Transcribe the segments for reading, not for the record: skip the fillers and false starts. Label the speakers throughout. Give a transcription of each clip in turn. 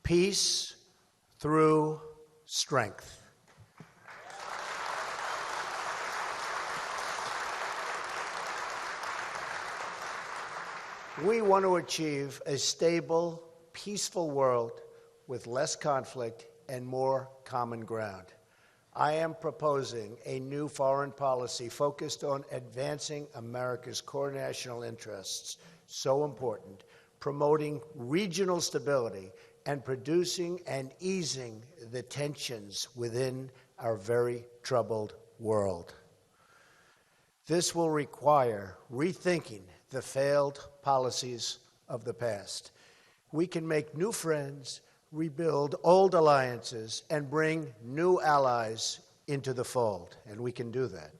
Speaker 1: Peace through strength. We want to achieve a stable, peaceful world with less conflict and more common ground. I am proposing a new foreign policy focused on advancing America's core national interests, so important, promoting regional stability, and producing and easing the tensions within our very troubled world. This will require rethinking the failed policies of the past. We can make new friends, rebuild old alliances, and bring new allies into the fold, and we can do that.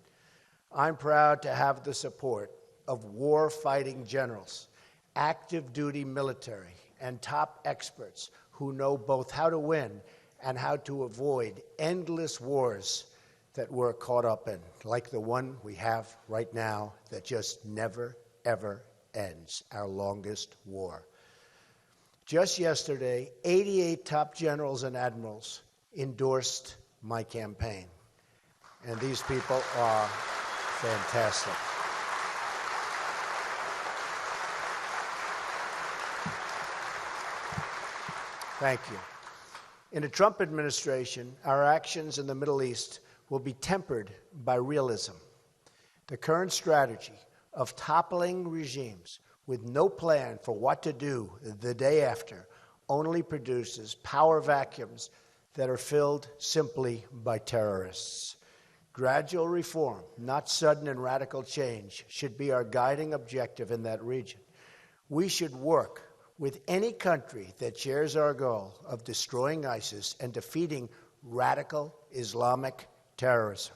Speaker 1: I'm proud to have the support of war-fighting generals, active duty military, and top experts who know both how to win and how to avoid endless wars that we're caught up in, like the one we have right now that just never, ever ends, our longest war. Just yesterday, 88 top generals and admirals endorsed my campaign, and these people are fantastic. Thank you. In the Trump administration, our actions in the Middle East will be tempered by realism. The current strategy of toppling regimes with no plan for what to do the day after only produces power vacuums that are filled simply by terrorists. Gradual reform, not sudden and radical change, should be our guiding objective in that region. We should work with any country that shares our goal of destroying ISIS and defeating radical Islamic terrorism.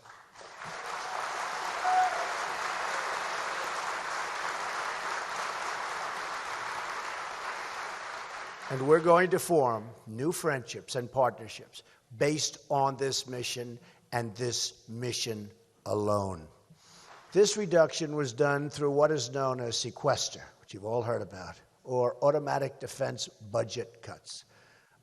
Speaker 1: And we're going to form new friendships and partnerships based on this mission and this mission alone. This reduction was done through what is known as sequester, which you've all heard about, or automatic defense budget cuts.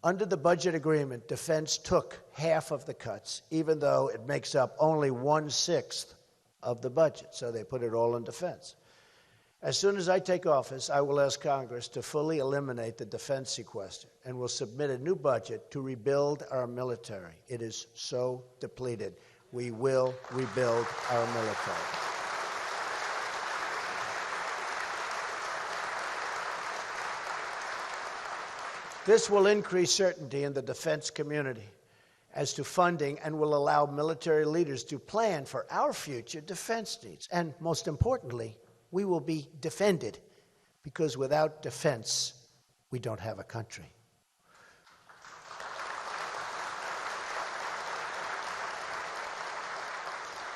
Speaker 1: Under the budget agreement, defense took half of the cuts, even though it makes up only 1/6 of the budget, so they put it all in defense. As soon as I take office, I will ask Congress to fully eliminate the defense sequester and will submit a new budget to rebuild our military. It is so depleted. We will rebuild our military. This will increase certainty in the defense community as to funding and will allow military leaders to plan for our future defense needs. And most importantly, we will be defended, because without defense, we don't have a country.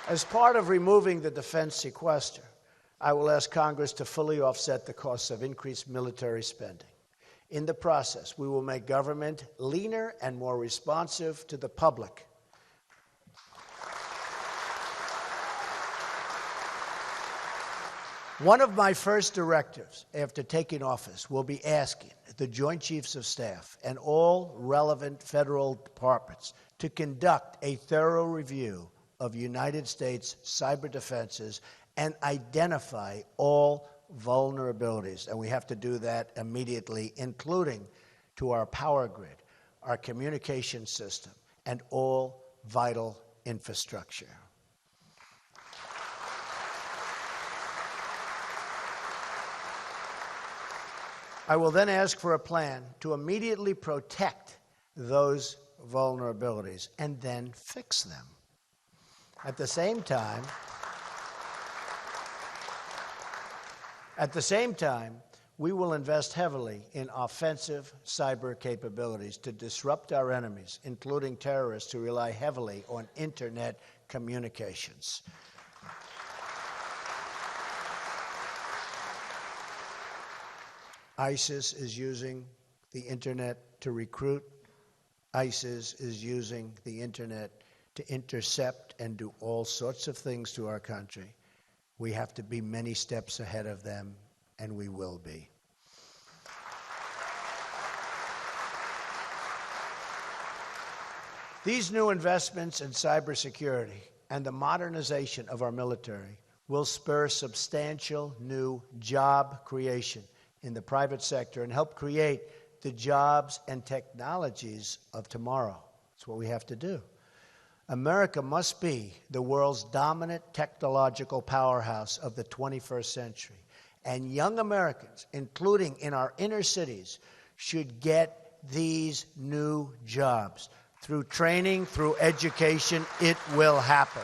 Speaker 1: As part of removing the defense sequester, I will ask Congress to fully offset the costs of increased military spending. In the process, we will make government leaner and more responsive to the public. One of my first directives after taking office will be asking the Joint Chiefs of Staff and all relevant federal departments to conduct a thorough review of United States cyber defenses and identify all vulnerabilities. And we have to do that immediately, including to our power grid, our communication system, and all vital infrastructure. I will then ask for a plan to immediately protect those vulnerabilities and then fix them. At the same time, we will invest heavily in offensive cyber capabilities to disrupt our enemies, including terrorists who rely heavily on internet communications. ISIS is using the internet to recruit. ISIS is using the internet to intercept and do all sorts of things to our country. We have to be many steps ahead of them, and we will be. These new investments in cybersecurity and the modernization of our military will spur substantial new job creation in the private sector and help create the jobs and technologies of tomorrow. That's what we have to do. America must be the world's dominant technological powerhouse of the 21st century. And young Americans, including in our inner cities, should get these new jobs. Through training, through education, it will happen.